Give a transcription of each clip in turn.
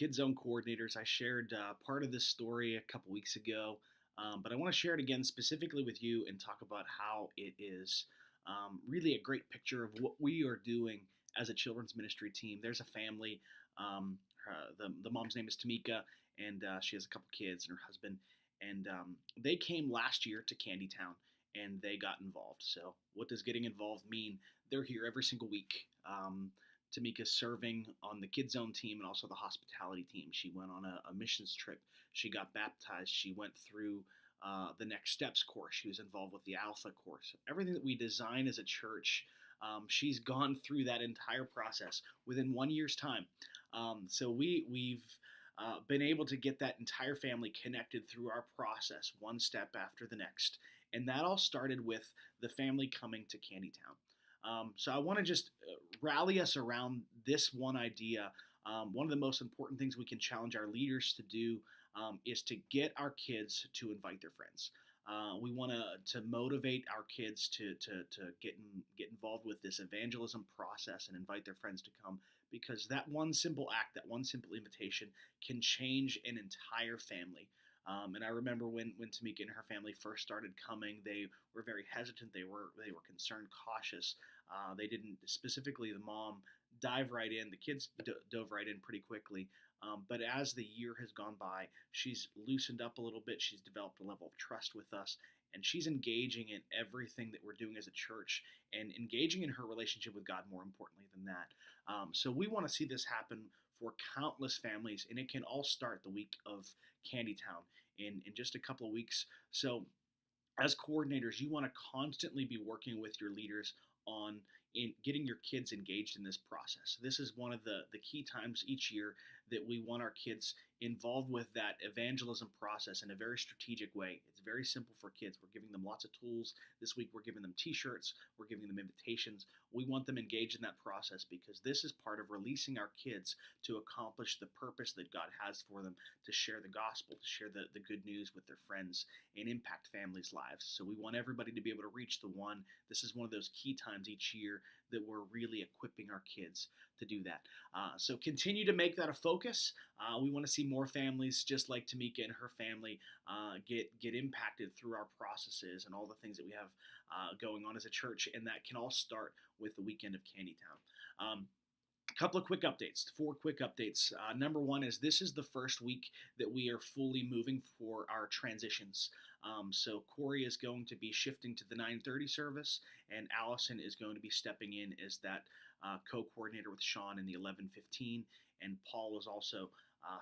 Kid Zone coordinators. I shared part of this story a couple weeks ago, but I want to share it again specifically with you and talk about how it is really a great picture of what we are doing as a children's ministry team. There's a family. The mom's name is Tamika, and she has a couple kids and her husband. And they came last year to Candytown and they got involved. So, what does getting involved mean? They're here every single week. Tamika's serving on the Kids Zone team and also the hospitality team. She went on a missions trip. She got baptized. She went through the Next Steps course. She was involved with the Alpha course. Everything that we design as a church, she's gone through that entire process within 1 year's time. So we've been able to get that entire family connected through our process, one step after the next. And that all started with the family coming to Candytown. So I want to just rally us around this one idea. One of the most important things we can challenge our leaders to do is to get our kids to invite their friends. We want to motivate our kids to get involved with this evangelism process and invite their friends to come, because that one simple act, that one simple invitation can change an entire family. And I remember when Tamika and her family first started coming, they were very hesitant. They were concerned, cautious. They didn't, specifically the mom, dive right in. The kids dove right in pretty quickly. But as the year has gone by, she's loosened up a little bit. She's developed a level of trust with us, and she's engaging in everything that we're doing as a church and engaging in her relationship with God, more importantly than that. So we want to see this happen for countless families, and it can all start the week of Candytown in just a couple of weeks. So as coordinators, you want to constantly be working with your leaders on in getting your kids engaged in this process. This is one of the key times each year that we want our kids involved with that evangelism process in a very strategic way. It's very simple for kids. We're giving them lots of tools. This week we're giving them t-shirts, we're giving them invitations. We want them engaged in that process because this is part of releasing our kids to accomplish the purpose that God has for them, to share the gospel, to share the good news with their friends and impact families' lives. So we want everybody to be able to reach the one. This is one of those key times each year that we're really equipping our kids to do that. So continue to make that a focus. We want to see more families just like Tamika and her family get impacted through our processes and all the things that we have going on as a church, and that can all start with the weekend of Candytown. A couple of quick updates, 4 quick updates. Number one is this is the first week that we are fully moving for our transitions. So Corey is going to be shifting to the 9:30 service, and Allison is going to be stepping in as that co-coordinator with Sean in the 11:15, and Paul is also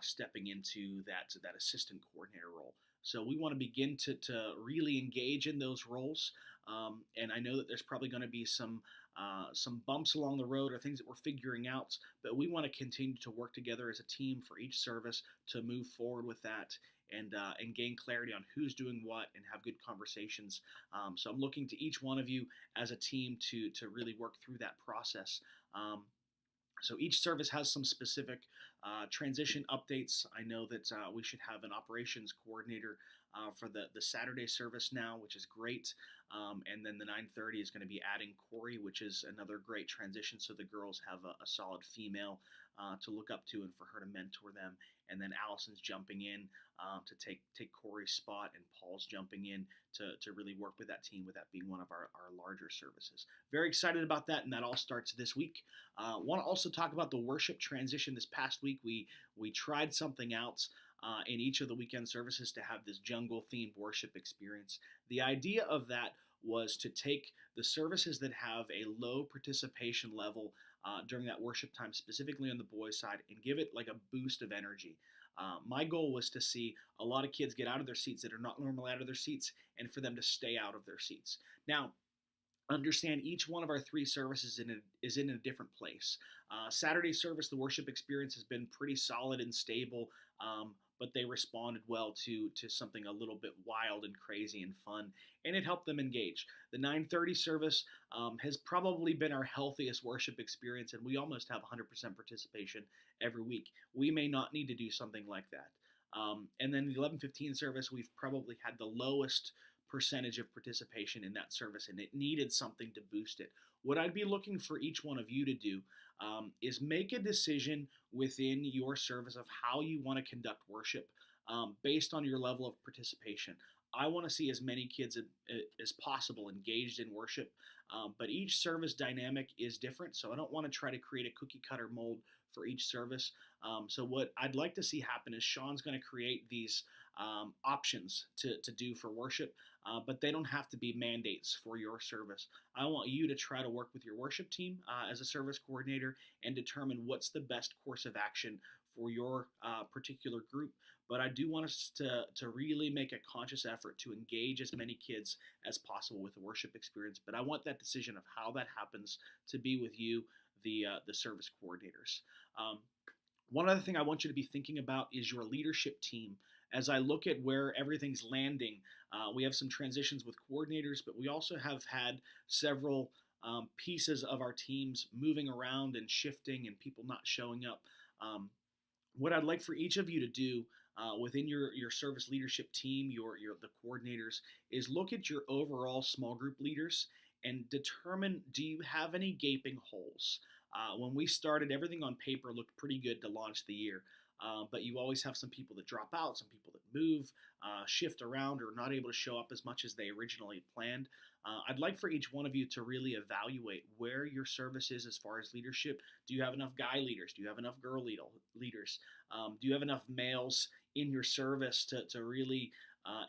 stepping into that assistant coordinator role. So we want to begin to really engage in those roles. And I know that there's probably going to be some bumps along the road or things that we're figuring out, but we want to continue to work together as a team for each service to move forward with that and gain clarity on who's doing what and have good conversations. So I'm looking to each one of you as a team to really work through that process. So each service has some specific transition updates. I know that we should have an operations coordinator for the Saturday service now, which is great. And then the 9:30 is going to be adding Corey, which is another great transition. So the girls have a solid female to look up to and for her to mentor them. And then Allison's jumping in to take Corey's spot, and Paul's jumping in to really work with that team, with that being one of our larger services. Very excited about that, and that all starts this week. Want to also talk about the worship transition. This past week, we tried something out in each of the weekend services to have this jungle-themed worship experience. The idea of that was to take the services that have a low participation level during that worship time, specifically on the boys' side, and give it like a boost of energy. My goal was to see a lot of kids get out of their seats that are not normally out of their seats, and for them to stay out of their seats. Now, understand each one of our 3 services is in a different place. Saturday service, the worship experience has been pretty solid and stable, but they responded well to something a little bit wild and crazy and fun, and it helped them engage. The 9:30 service has probably been our healthiest worship experience, and we almost have 100% participation every week. We may not need to do something like that. And then the 11:15 service, we've probably had the lowest percentage of participation in that service, and it needed something to boost it. What I'd be looking for each one of you to do is make a decision within your service of how you want to conduct worship based on your level of participation. I want to see as many kids as possible engaged in worship, but each service dynamic is different, so I don't want to try to create a cookie cutter mold for each service. So what I'd like to see happen is Sean's going to create these options to do for worship, but they don't have to be mandates for your service. I want you to try to work with your worship team as a service coordinator and determine what's the best course of action for your particular group. But I do want us to really make a conscious effort to engage as many kids as possible with the worship experience. But I want that decision of how that happens to be with you, the service coordinators. One other thing I want you to be thinking about is your leadership team. As I look at where everything's landing, we have some transitions with coordinators, but we also have had several pieces of our teams moving around and shifting and people not showing up. What I'd like for each of you to do within your service leadership team, the coordinators, is look at your overall small group leaders and determine, do you have any gaping holes? When we started, everything on paper looked pretty good to launch the year. But you always have some people that drop out, some people that move, shift around, or not able to show up as much as they originally planned. I'd like for each one of you to really evaluate where your service is as far as leadership. Do you have enough guy leaders? Do you have enough girl leaders? Do you have enough males in your service to really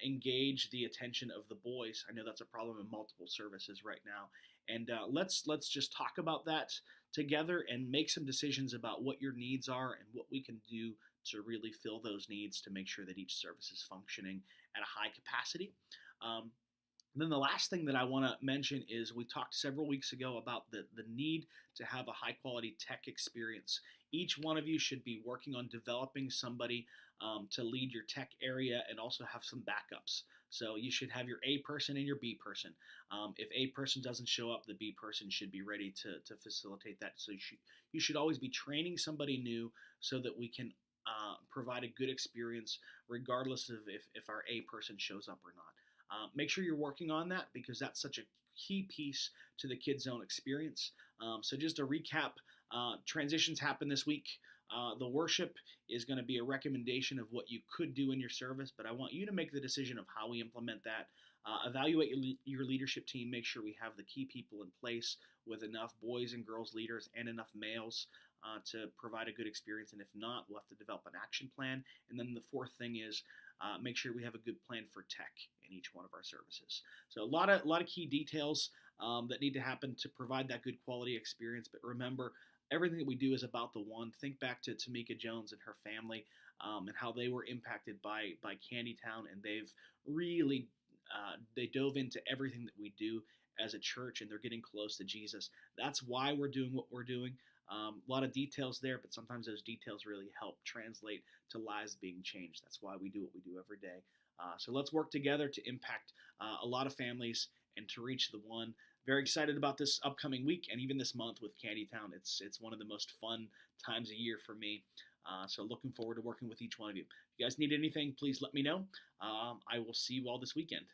engage the attention of the boys? I know that's a problem in multiple services right now. And let's just talk about that together and make some decisions about what your needs are and what we can do to really fill those needs to make sure that each service is functioning at a high capacity. Then the last thing that I want to mention is we talked several weeks ago about the need to have a high quality tech experience. Each one of you should be working on developing somebody to lead your tech area and also have some backups. So you should have your A person and your B person. If A person doesn't show up, the B person should be ready to facilitate that. So you should always be training somebody new so that we can provide a good experience regardless of if our A person shows up or not. Make sure you're working on that because that's such a key piece to the Kid Zone experience. So just to recap, transitions happen this week. The worship is going to be a recommendation of what you could do in your service, but I want you to make the decision of how we implement that. Evaluate your leadership team. Make sure we have the key people in place with enough boys and girls leaders and enough males to provide a good experience. And if not, we'll have to develop an action plan. And then the fourth thing is make sure we have a good plan for tech in each one of our services. So a lot of key details that need to happen to provide that good quality experience. But remember, everything that we do is about the one. Think back to Tamika Jones and her family and how they were impacted by Candytown, and they've really they dove into everything that we do as a church, and they're getting close to Jesus. That's why we're doing what we're doing. A lot of details there, but sometimes those details really help translate to lives being changed. That's why we do what we do every day. So let's work together to impact a lot of families and to reach the one. Very excited about this upcoming week and even this month with Candytown. It's one of the most fun times a year for me. So looking forward to working with each one of you. If you guys need anything, please let me know. I will see you all this weekend.